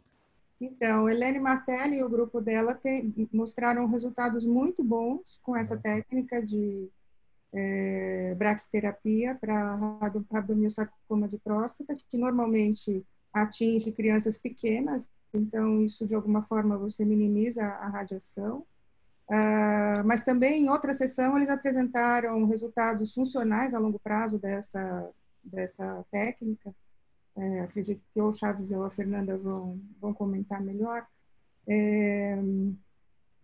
Speaker 1: Então, Helene Martelli e o grupo dela mostraram resultados muito bons com essa técnica de bracterapia para rabdomyosarcoma de próstata, que normalmente atinge crianças pequenas, então isso de alguma forma você minimiza a radiação. Mas também em outra sessão eles apresentaram resultados funcionais a longo prazo dessa técnica. Acredito que ou o Chaves ou a Fernanda vão comentar melhor.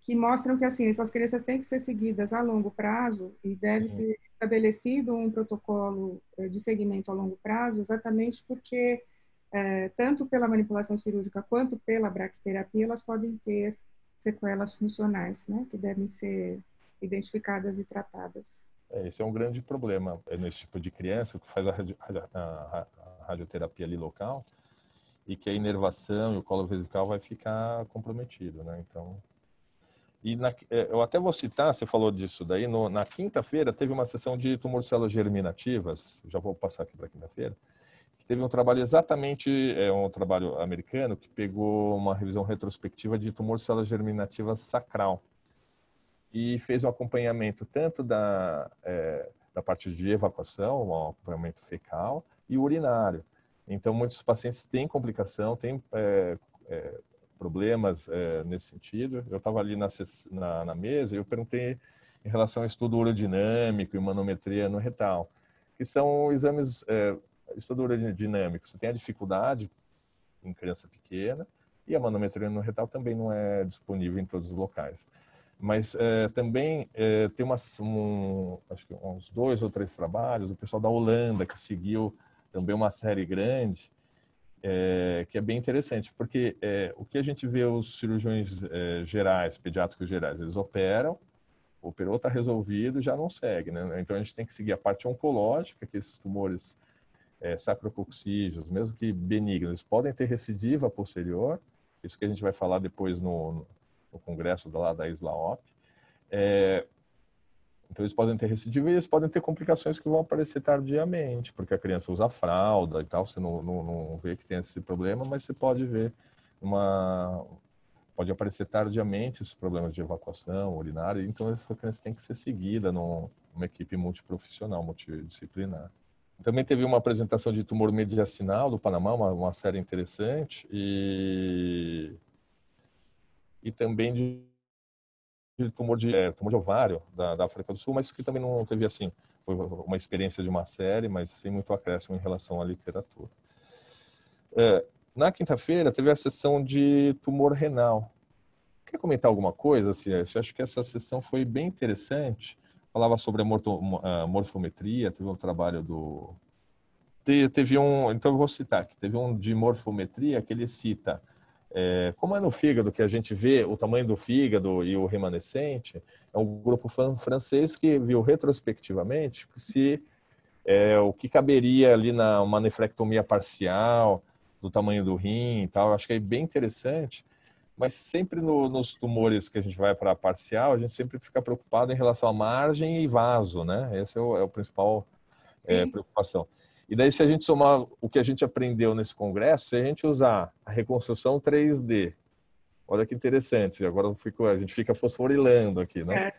Speaker 1: que mostram que assim essas crianças têm que ser seguidas a longo prazo e deve ser estabelecido um protocolo de seguimento a longo prazo, exatamente porque tanto pela manipulação cirúrgica quanto pela braquiterapia, elas podem ter sequelas funcionais, né, que devem ser identificadas e tratadas.
Speaker 2: Esse é um grande problema nesse tipo de criança que faz a radioterapia ali local e que a inervação e o colo vesical vai ficar comprometido, né? Então, eu até vou citar, você falou disso daí, na quinta-feira teve uma sessão de tumor células germinativas, já vou passar aqui para quinta-feira, que teve um trabalho exatamente, um trabalho americano que pegou uma revisão retrospectiva de tumor células germinativas sacral e fez um acompanhamento tanto da parte de evacuação, um acompanhamento fecal e urinário. Então, muitos pacientes têm complicação, têm problemas nesse sentido. Eu estava ali na mesa e eu perguntei em relação ao estudo urodinâmico e manometria no retal, que são exames, estudo urodinâmico, você tem a dificuldade em criança pequena e a manometria no retal também não é disponível em todos os locais. Mas também tem acho que uns 2 ou 3 trabalhos, o pessoal da Holanda que seguiu também uma série grande, que é bem interessante, porque o que a gente vê os cirurgiões gerais, pediátricos gerais, eles operou, está resolvido, já não segue, né? Então a gente tem que seguir a parte oncológica, que esses tumores sacrococcígeos, mesmo que benignos, eles podem ter recidiva posterior, isso que a gente vai falar depois no congresso da ISLAOP. Então eles podem ter recidiva e eles podem ter complicações que vão aparecer tardiamente, porque a criança usa fralda e tal, você não vê que tem esse problema, mas você pode ver pode aparecer tardiamente esses problemas de evacuação urinária, então essa criança tem que ser seguida numa equipe multiprofissional, multidisciplinar. Também teve uma apresentação de tumor mediastinal do Panamá, uma série interessante, e também de tumor de ovário da África do Sul, mas que também não teve assim, foi uma experiência de uma série, mas sem muito acréscimo em relação à literatura. Na quinta-feira teve a sessão de tumor renal. Quer comentar alguma coisa? Assim, eu acho que essa sessão foi bem interessante. Falava sobre a morfometria, teve um trabalho teve um, então eu vou citar aqui, teve um de morfometria que ele cita como é no fígado que a gente vê o tamanho do fígado e o remanescente, é um grupo francês que viu retrospectivamente se o que caberia ali uma nefrectomia parcial do tamanho do rim e tal. Eu acho que é bem interessante, mas sempre nos tumores que a gente vai para parcial, a gente sempre fica preocupado em relação à margem e vaso, né? Esse é o principal preocupação. E daí, se a gente somar o que a gente aprendeu nesse congresso, se a gente usar a reconstrução 3D, olha que interessante, agora a gente fica fosforilando aqui, né?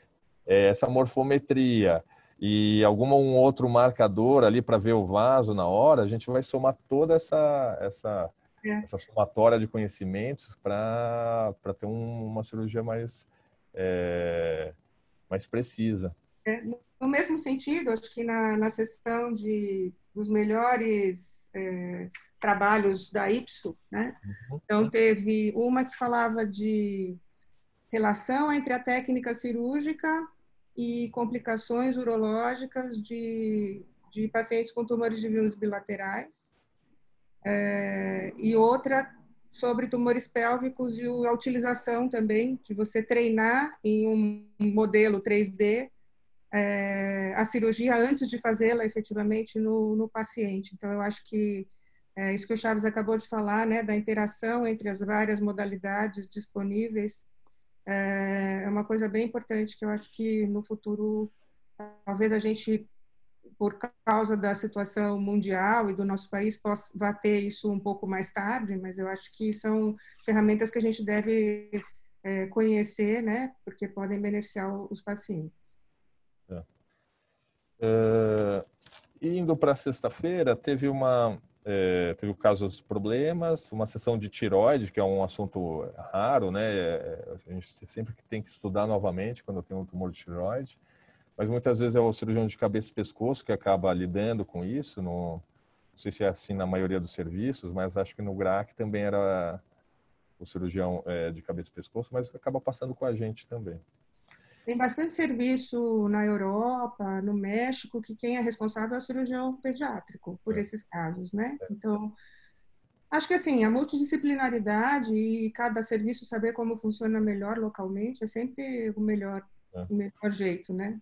Speaker 2: Essa morfometria e um outro marcador ali para ver o vaso na hora, a gente vai somar toda essa somatória de conhecimentos para ter uma cirurgia mais precisa.
Speaker 1: No mesmo sentido, acho que na sessão dos melhores trabalhos da IPSO, né? Então, teve uma que falava de relação entre a técnica cirúrgica e complicações urológicas de pacientes com tumores de vírus bilaterais, e outra sobre tumores pélvicos e a utilização também de você treinar em um modelo 3D a cirurgia antes de fazê-la efetivamente no paciente. Então, eu acho que isso que o Chaves acabou de falar, né, da interação entre as várias modalidades disponíveis, é uma coisa bem importante que eu acho que no futuro, talvez a gente, por causa da situação mundial e do nosso país, vá ter isso um pouco mais tarde, mas eu acho que são ferramentas que a gente deve conhecer, né, porque podem beneficiar os pacientes.
Speaker 2: Indo para sexta-feira, teve o caso dos problemas, uma sessão de tireoide, que é um assunto raro, né? A gente sempre tem que estudar novamente quando tem um tumor de tireoide, mas muitas vezes é o cirurgião de cabeça e pescoço que acaba lidando com isso. Não sei se é assim na maioria dos serviços, mas acho que no GRAC também era o cirurgião de cabeça e pescoço, mas acaba passando com a gente também.
Speaker 1: Tem bastante serviço na Europa, no México, que quem é responsável é o cirurgião pediátrico por esses casos, né? Então, acho que assim, a multidisciplinaridade e cada serviço saber como funciona melhor localmente é sempre o melhor jeito, né?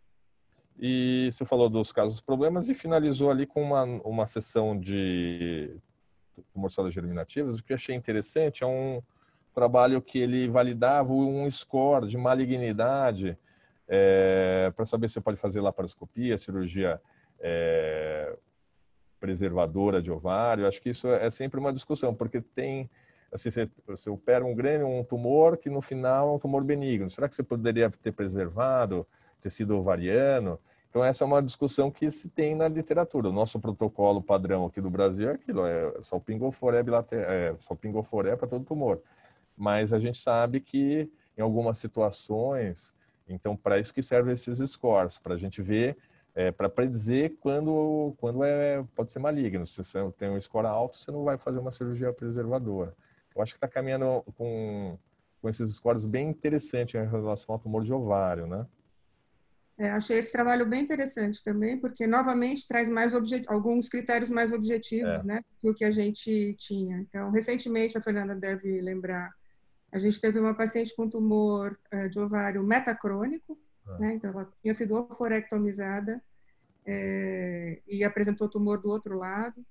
Speaker 2: E você falou dos casos problemas e finalizou ali com uma sessão de tumor germinativas. O que eu achei interessante é um trabalho que ele validava um score de malignidade para saber se pode fazer laparoscopia, cirurgia preservadora de ovário. Acho que isso é sempre uma discussão, porque tem, assim, você opera um tumor que no final é um tumor benigno. Será que você poderia ter preservado tecido ovariano? Então essa é uma discussão que se tem na literatura. O nosso protocolo padrão aqui do Brasil é aquilo, salpingoforé para todo tumor. Mas a gente sabe que em algumas situações, então para isso que servem esses scores, para a gente ver, para predizer quando pode ser maligno. Se você tem um score alto, você não vai fazer uma cirurgia preservadora. Eu acho que está caminhando com esses scores bem interessantes em relação ao tumor de ovário, né?
Speaker 1: Achei esse trabalho bem interessante também, porque novamente traz alguns critérios mais objetivos, né, do que a gente tinha. Então, recentemente, a Fernanda deve lembrar, a gente teve uma paciente com tumor de ovário metacrônico, né, então ela tinha sido oforectomizada e apresentou tumor do outro lado.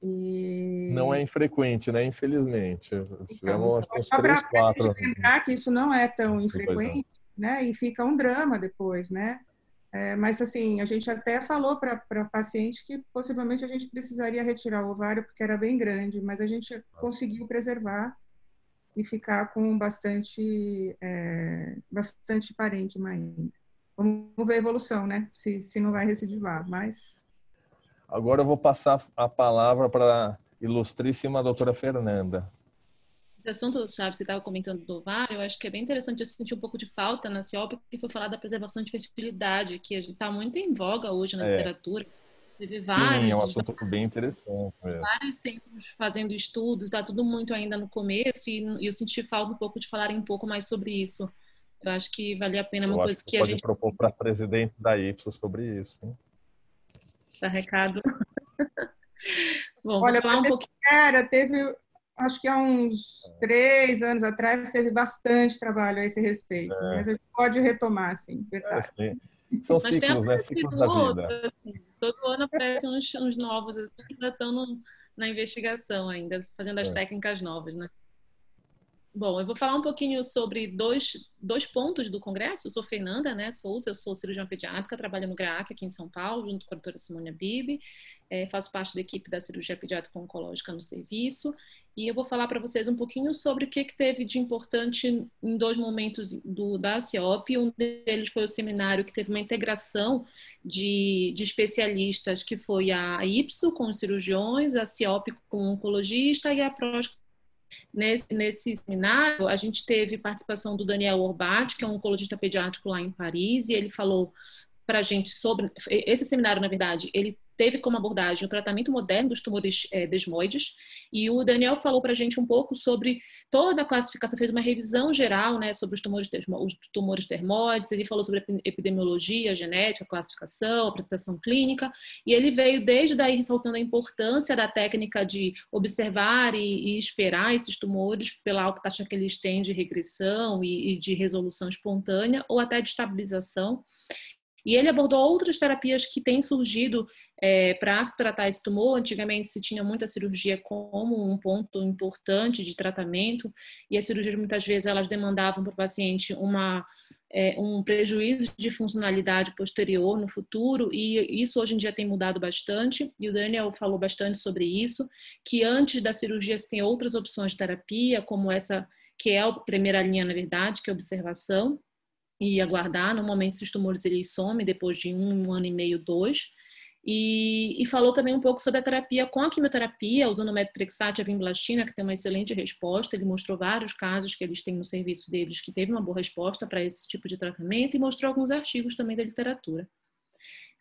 Speaker 2: Não é infrequente, né? Infelizmente.
Speaker 1: Então,
Speaker 2: Tivemos uns
Speaker 1: só
Speaker 2: 3,
Speaker 1: para
Speaker 2: 4.
Speaker 1: lembrar que isso não é tão infrequente, né, e fica um drama depois, né? Mas, assim, a gente até falou para a paciente que possivelmente a gente precisaria retirar o ovário porque era bem grande, mas a gente conseguiu preservar e ficar com bastante parênquima ainda. Vamos ver a evolução, né? Se não vai recidivar, mas...
Speaker 2: Agora eu vou passar a palavra para a ilustríssima doutora Fernanda.
Speaker 3: O assunto, Chaves, você estava comentando do ovário, eu acho que é bem interessante. Eu senti um pouco de falta na CIOP, porque foi falar da preservação de fertilidade, que está muito em voga hoje na literatura. Teve vários,
Speaker 2: sim, é um assunto bem interessante.
Speaker 3: Vários centros fazendo estudos, está tudo muito ainda no começo, e eu senti falta um pouco de falarem um pouco mais sobre isso. Eu acho que valia a pena uma coisa que a gente...
Speaker 2: pode propor para presidente da Ipsos sobre isso. Hein?
Speaker 3: Esse recado. Bom,
Speaker 1: olha,
Speaker 3: vou falar um pouquinho...
Speaker 1: teve... Acho que há uns 3 anos atrás teve bastante trabalho a esse respeito. Mas a gente pode retomar, sim, verdade.
Speaker 2: São ciclos, né? Ciclos da vida.
Speaker 3: Assim, todo ano aparecem uns novos, assim, que ainda estão na investigação ainda, fazendo as técnicas novas, né? Bom, eu vou falar um pouquinho sobre dois pontos do congresso. Eu sou Fernanda, né, Souza, eu sou cirurgiã pediátrica, trabalho no GRAAC aqui em São Paulo, junto com a doutora Simone Abib, faço parte da equipe da cirurgia pediátrica oncológica no serviço, e eu vou falar para vocês um pouquinho sobre o que teve de importante em 2 momentos da CIOP. Um deles foi o seminário que teve uma integração de especialistas, que foi a IPSO com os cirurgiões, a CIOP com o oncologista e a PROS. Nesse seminário, a gente teve participação do Daniel Orbat, que é um oncologista pediátrico lá em Paris, e ele falou para a gente sobre... Esse seminário, na verdade, ele teve como abordagem o tratamento moderno dos tumores desmoides, e o Daniel falou para a gente um pouco sobre toda a classificação, fez uma revisão geral, né, sobre os tumores dermoides, ele falou sobre epidemiologia, genética, classificação, apresentação clínica, e ele veio desde daí ressaltando a importância da técnica de observar e esperar esses tumores pela alta taxa que eles têm de regressão e de resolução espontânea, ou até de estabilização. E ele abordou outras terapias que têm surgido para se tratar esse tumor. Antigamente se tinha muita cirurgia como um ponto importante de tratamento, e as cirurgias muitas vezes elas demandavam para o paciente um prejuízo de funcionalidade posterior no futuro, e isso hoje em dia tem mudado bastante, e o Daniel falou bastante sobre isso, que antes da cirurgia se tem outras opções de terapia, como essa que é a primeira linha, na verdade, que é a observação, e aguardar. Normalmente esses tumores eles somem depois de 1 ano e meio, 2. E falou também um pouco sobre a terapia com a quimioterapia, usando o metotrexate e a vinblastine, que tem uma excelente resposta. Ele mostrou vários casos que eles têm no serviço deles que teve uma boa resposta para esse tipo de tratamento, e mostrou alguns artigos também da literatura.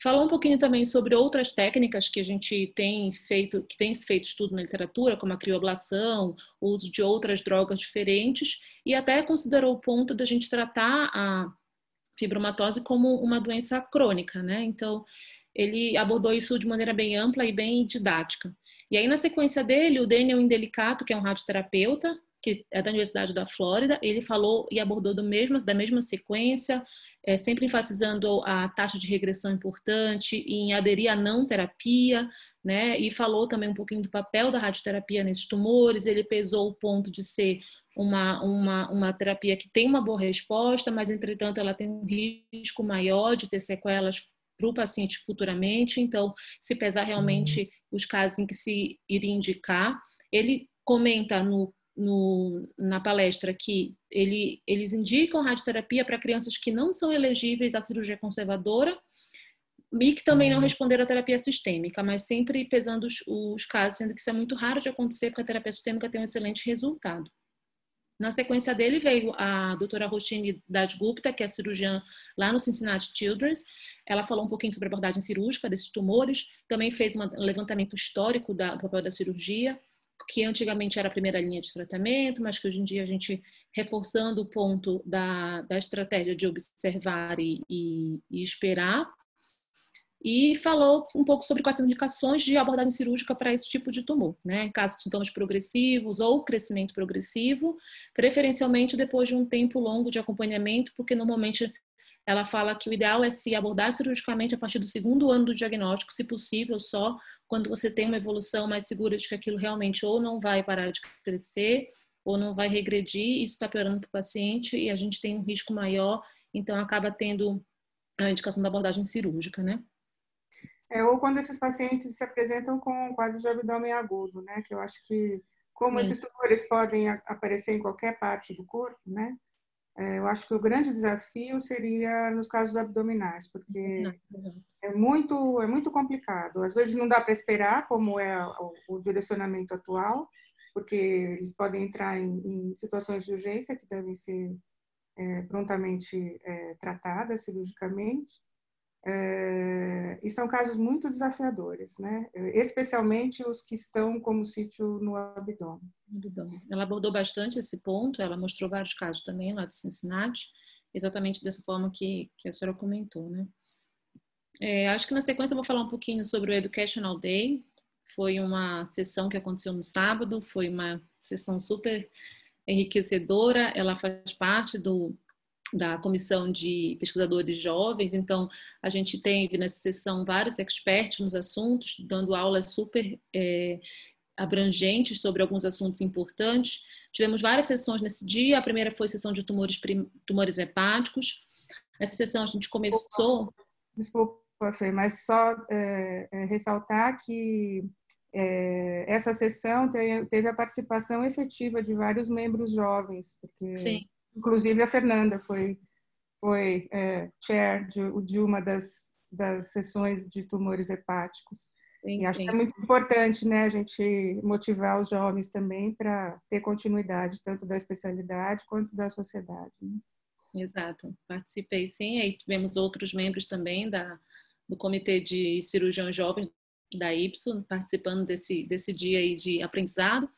Speaker 3: Falou um pouquinho também sobre outras técnicas que a gente tem feito, que tem se feito estudo na literatura, como a crioablação, o uso de outras drogas diferentes, e até considerou o ponto da gente tratar a fibromatose como uma doença crônica, né? Então, ele abordou isso de maneira bem ampla e bem didática. E aí, na sequência dele, o Daniel Indelicato, que é um radioterapeuta, que é da Universidade da Flórida, ele falou e abordou da mesma sequência, sempre enfatizando a taxa de regressão importante em aderir à não terapia, né? E falou também um pouquinho do papel da radioterapia nesses tumores. Ele pesou o ponto de ser uma terapia que tem uma boa resposta, mas, entretanto, ela tem um risco maior de ter sequelas para o paciente futuramente. Então, se pesar realmente os casos em que se iria indicar, ele comenta na palestra que eles indicam radioterapia para crianças que não são elegíveis à cirurgia conservadora e que também não responderam à terapia sistêmica, mas sempre pesando os casos, sendo que isso é muito raro de acontecer, porque a terapia sistêmica tem um excelente resultado. Na sequência dele veio a doutora Roshini Dasgupta, que é cirurgiã lá no Cincinnati Children's. Ela falou um pouquinho sobre a abordagem cirúrgica desses tumores, também fez um levantamento histórico do papel da cirurgia, que antigamente era a primeira linha de tratamento, mas que hoje em dia a gente, reforçando o ponto da estratégia de observar e esperar. E falou um pouco sobre quais são as indicações de abordagem cirúrgica para esse tipo de tumor, né? Em caso de sintomas progressivos ou crescimento progressivo, preferencialmente depois de um tempo longo de acompanhamento, porque normalmente ela fala que o ideal é se abordar cirurgicamente a partir do 2º ano do diagnóstico, se possível, só quando você tem uma evolução mais segura de que aquilo realmente ou não vai parar de crescer ou não vai regredir, isso está piorando para o paciente e a gente tem um risco maior, então acaba tendo a indicação da abordagem cirúrgica, né?
Speaker 1: Ou quando esses pacientes se apresentam com quadro de abdômen agudo, né? Que eu acho que, como esses tumores podem aparecer em qualquer parte do corpo, né? Eu acho que o grande desafio seria nos casos abdominais, porque é muito complicado. Às vezes não dá para esperar, como é o direcionamento atual, porque eles podem entrar em situações de urgência que devem ser prontamente tratadas cirurgicamente. E são casos muito desafiadores, né? Especialmente os que estão como sítio no abdômen.
Speaker 3: Ela abordou bastante esse ponto, ela mostrou vários casos também lá de Cincinnati, exatamente dessa forma que a senhora comentou, né? Acho que na sequência eu vou falar um pouquinho sobre o Educational Day. Foi uma sessão que aconteceu no sábado, foi uma sessão super enriquecedora, ela faz parte da comissão de pesquisadores jovens, então a gente teve nessa sessão vários experts nos assuntos, dando aulas super abrangentes sobre alguns assuntos importantes. Tivemos várias sessões nesse dia, a primeira foi a sessão de tumores hepáticos. Nessa sessão a gente começou...
Speaker 1: Desculpa, Fê, mas só ressaltar que essa sessão teve a participação efetiva de vários membros jovens, porque...
Speaker 3: Sim.
Speaker 1: Inclusive a Fernanda foi chair de uma das sessões de tumores hepáticos.
Speaker 3: Sim,
Speaker 1: e acho que é muito importante, né, a gente motivar os jovens também para ter continuidade tanto da especialidade quanto da sociedade. Né?
Speaker 3: Exato, participei sim, aí tivemos outros membros também do Comitê de Cirurgiões Jovens da IPSO participando desse dia aí de aprendizado.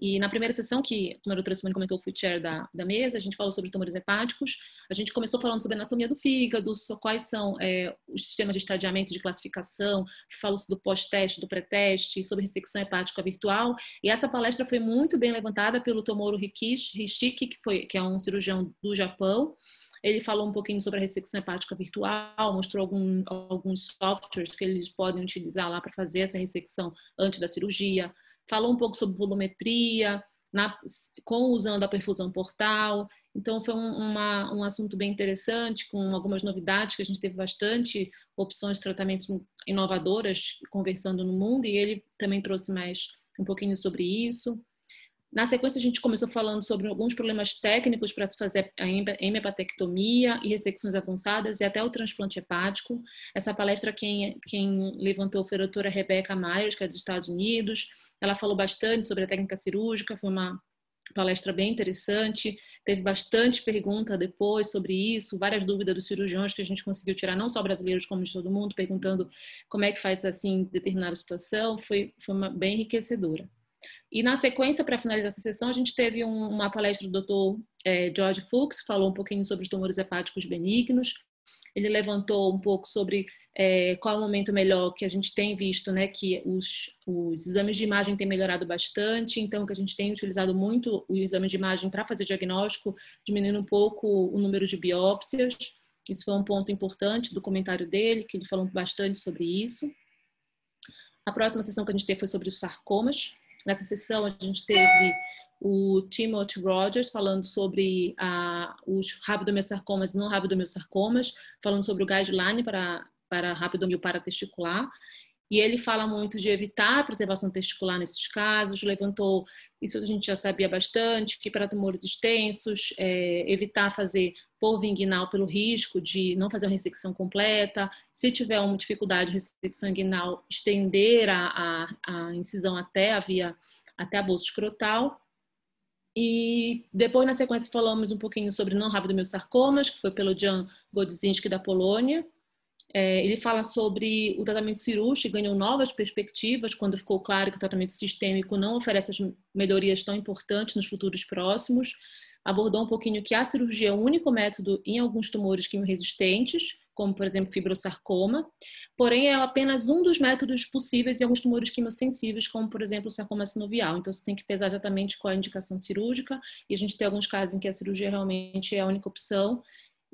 Speaker 3: E na primeira sessão, que a doutora Simone comentou, fui chair da mesa, a gente falou sobre tumores hepáticos, a gente começou falando sobre a anatomia do fígado, quais são os sistemas de estadiamento, de classificação, falou-se do pós-teste, do pré-teste, sobre ressecção hepática virtual, e essa palestra foi muito bem levantada pelo Tomoru Hishiki, que é um cirurgião do Japão. Ele falou um pouquinho sobre a ressecção hepática virtual, mostrou alguns softwares que eles podem utilizar lá para fazer essa ressecção antes da cirurgia. Falou um pouco sobre volumetria, usando a perfusão portal. Então, foi um assunto bem interessante, com algumas novidades, que a gente teve bastante opções de tratamentos inovadoras conversando no mundo, e ele também trouxe mais um pouquinho sobre isso. Na sequência, a gente começou falando sobre alguns problemas técnicos para se fazer a hemopatectomia e ressecções avançadas e até o transplante hepático. Essa palestra, quem levantou foi a doutora Rebecca Myers, que é dos Estados Unidos. Ela falou bastante sobre a técnica cirúrgica, foi uma palestra bem interessante, teve bastante pergunta depois sobre isso, várias dúvidas dos cirurgiões que a gente conseguiu tirar, não só brasileiros como de todo mundo, perguntando como é que faz assim determinada situação, foi bem enriquecedora. E na sequência, para finalizar essa sessão, a gente teve uma palestra do Dr. George Fuchs, que falou um pouquinho sobre os tumores hepáticos benignos. Ele levantou um pouco sobre qual é o momento melhor, que a gente tem visto, né, que os exames de imagem têm melhorado bastante, então que a gente tem utilizado muito o exame de imagem para fazer diagnóstico, diminuindo um pouco o número de biópsias. Isso foi um ponto importante do comentário dele, que ele falou bastante sobre isso. A próxima sessão que a gente teve foi sobre os sarcomas. Nessa sessão a gente teve o Timothy Rogers falando sobre os rabidomyosarcomas e não rabidomyosarcomas, falando sobre o guideline para rabidomio paratesticular. E ele fala muito de evitar a preservação testicular nesses casos, levantou, isso a gente já sabia bastante, que para tumores extensos, evitar fazer polvo inguinal pelo risco de não fazer uma ressecção completa, se tiver uma dificuldade de ressecção inguinal, estender a incisão até a bolsa escrotal. E depois, na sequência, falamos um pouquinho sobre não rabidomyosarcomas, que foi pelo Jan Godzinski da Polônia. Ele fala sobre o tratamento cirúrgico e ganhou novas perspectivas quando ficou claro que o tratamento sistêmico não oferece as melhorias tão importantes nos futuros próximos. Abordou um pouquinho que a cirurgia é o único método em alguns tumores quimio-resistentes, como, por exemplo, fibrosarcoma, porém é apenas um dos métodos possíveis em alguns tumores quimiosensíveis, como, por exemplo, o sarcoma sinovial. Então, você tem que pesar exatamente qual é a indicação cirúrgica, e a gente tem alguns casos em que a cirurgia realmente é a única opção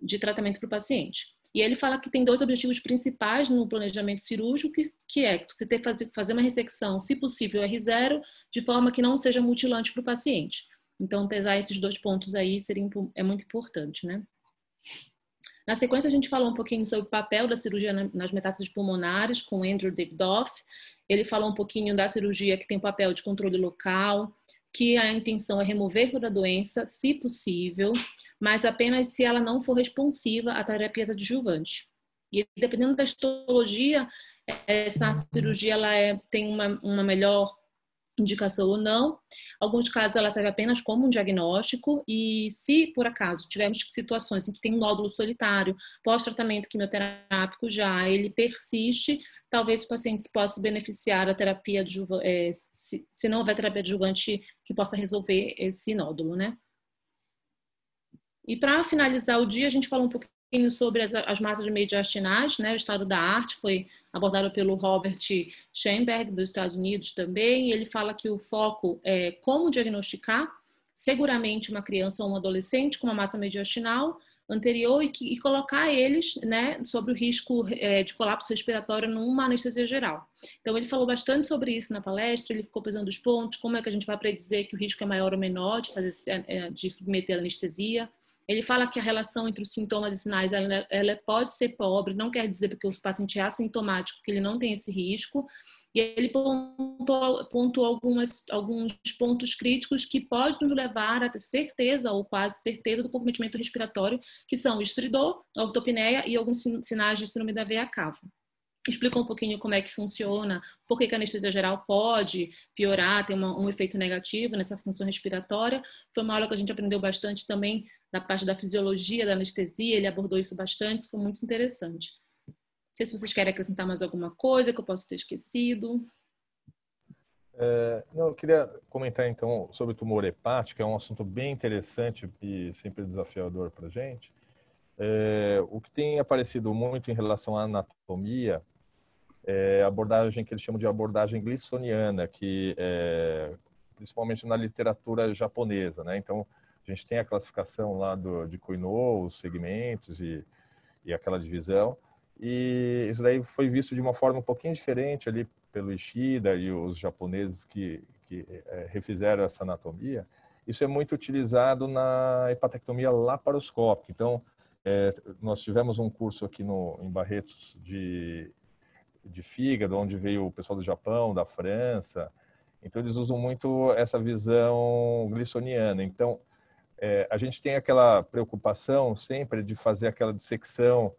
Speaker 3: de tratamento para o paciente. E ele fala que tem dois objetivos principais no planejamento cirúrgico, que é você ter que fazer uma ressecção, se possível, R0, de forma que não seja mutilante para o paciente. Então, pesar esses dois pontos aí é muito importante, né? Na sequência, a gente falou um pouquinho sobre o papel da cirurgia nas metástases pulmonares, com Andrew Davidoff. Ele falou um pouquinho da cirurgia que tem o papel de controle local, que a intenção é remover toda a doença, se possível, mas apenas se ela não for responsiva a terapias adjuvantes. E dependendo da histologia, essa cirurgia ela tem uma melhor indicação ou não. Alguns casos ela serve apenas como um diagnóstico e se por acaso tivermos situações em que tem um nódulo solitário, pós-tratamento quimioterápico já, ele persiste, talvez o paciente possa beneficiar da terapia adjuvante, se não houver terapia adjuvante que possa resolver esse nódulo, né? E para finalizar o dia, a gente falou um pouquinho sobre as massas mediastinais, né? O estado da arte foi abordado pelo Robert Schoenberg, dos Estados Unidos também, e ele fala que o foco é como diagnosticar seguramente uma criança ou um adolescente com uma massa mediastinal anterior e colocar eles, né, sobre o risco de colapso respiratório numa anestesia geral. Então, ele falou bastante sobre isso na palestra, ele ficou pesando os pontos, como é que a gente vai predizer que o risco é maior ou menor de submeter a anestesia. Ele fala que a relação entre os sintomas e sinais ela pode ser pobre, não quer dizer porque o paciente é assintomático que ele não tem esse risco. E ele pontuou alguns pontos críticos que podem nos levar a ter certeza ou quase certeza do comprometimento respiratório, que são o estridor, a ortopneia e alguns sinais de síndrome da veia cava. Explicou um pouquinho como é que funciona, por que a anestesia geral pode piorar, ter um efeito negativo nessa função respiratória. Foi uma aula que a gente aprendeu bastante também da parte da fisiologia da anestesia, ele abordou isso bastante, isso foi muito interessante. Não sei se vocês querem acrescentar mais alguma coisa que eu posso ter esquecido.
Speaker 2: Não, eu queria comentar então sobre o tumor hepático, é um assunto bem interessante e sempre desafiador para a gente. O que tem aparecido muito em relação à anatomia é a abordagem que eles chamam de abordagem glissoniana, que principalmente na literatura japonesa, né? Então, a gente tem a classificação lá de Koino, os segmentos e aquela divisão, e isso daí foi visto de uma forma um pouquinho diferente ali pelo Ishida e os japoneses que refizeram essa anatomia. Isso é muito utilizado na hepatectomia laparoscópica. Então, nós tivemos um curso aqui em Barretos de fígado, onde veio o pessoal do Japão, da França. Então, eles usam muito essa visão glissoniana. Então, a gente tem aquela preocupação sempre de fazer aquela dissecção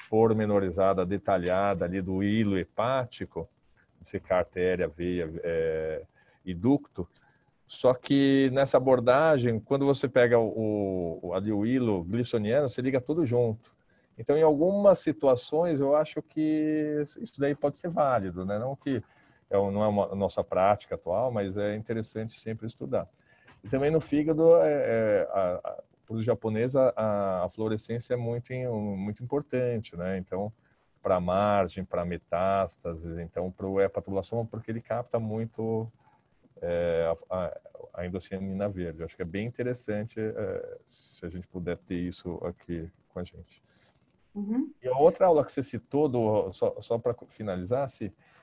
Speaker 2: pormenorizada, detalhada ali do hilo hepático, dissecar artéria, veia e ducto, Só que nessa abordagem, quando você pega ali o hilo glissoniano, você liga tudo junto. Então, em algumas situações, eu acho que isso daí pode ser válido, né? Não que não é a nossa prática atual, mas é interessante sempre estudar. E também no fígado, para os japoneses, a fluorescência é muito importante, né? Então, para a margem, para metástases, então para o hepatoblastoma, porque ele capta muito a endocianina verde. Eu acho que é bem interessante se a gente puder ter isso aqui com a gente.
Speaker 1: Uhum.
Speaker 2: E a outra aula que você citou, só para finalizar,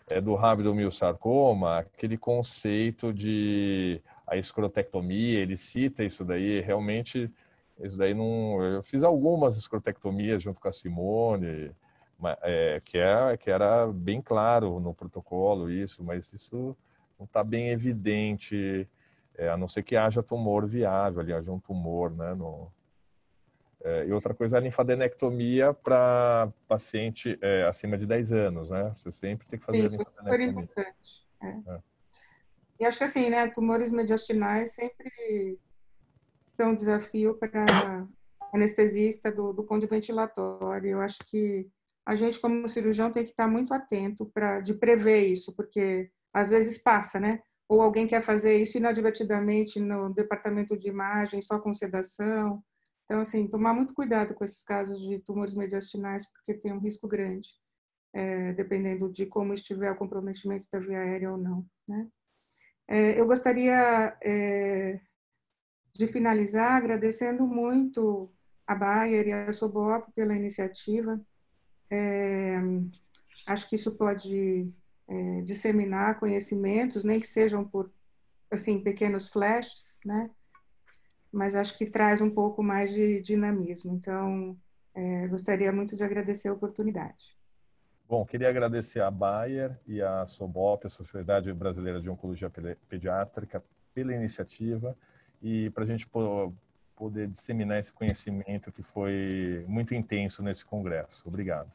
Speaker 2: é do rabdomyosarcoma, aquele conceito de a escrotectomia, ele cita isso daí, realmente, isso daí não... Eu fiz algumas escrotectomias junto com a Simone, que era bem claro no protocolo isso, mas isso não está bem evidente, a não ser que haja tumor viável, ali haja um tumor, né, e outra coisa é a linfadenectomia para paciente acima de 10 anos, né? Você sempre tem que fazer a
Speaker 1: Isso é super
Speaker 2: linfadenectomia.
Speaker 1: importante. E acho que assim, né, tumores mediastinais sempre são um desafio para anestesista do ponto de ventilatório. Eu acho que a gente, como cirurgião, tem que estar muito atento de prever isso, porque às vezes passa, né? Ou alguém quer fazer isso inadvertidamente no departamento de imagem, só com sedação. Então, assim, tomar muito cuidado com esses casos de tumores mediastinais, porque tem um risco grande, dependendo de como estiver o comprometimento da via aérea ou não, né? Eu gostaria de finalizar agradecendo muito a Bayer e a Sobop pela iniciativa. Acho que isso pode disseminar conhecimentos, nem que sejam por assim pequenos flashes, né? Mas acho que traz um pouco mais de dinamismo. Então, gostaria muito de agradecer a oportunidade.
Speaker 2: Bom, queria agradecer a Bayer e a Sobop, a Sociedade Brasileira de Oncologia Pediátrica, pela iniciativa e para a gente poder disseminar esse conhecimento que foi muito intenso nesse congresso. Obrigado.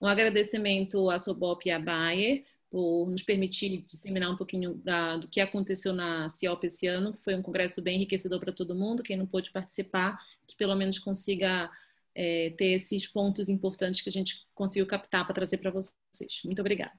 Speaker 3: Um agradecimento à Sobop e à Bayer por nos permitir disseminar um pouquinho do que aconteceu na CIOP esse ano, que foi um congresso bem enriquecedor para todo mundo. Quem não pôde participar, que pelo menos consiga ter esses pontos importantes que a gente conseguiu captar para trazer para vocês. Muito obrigada.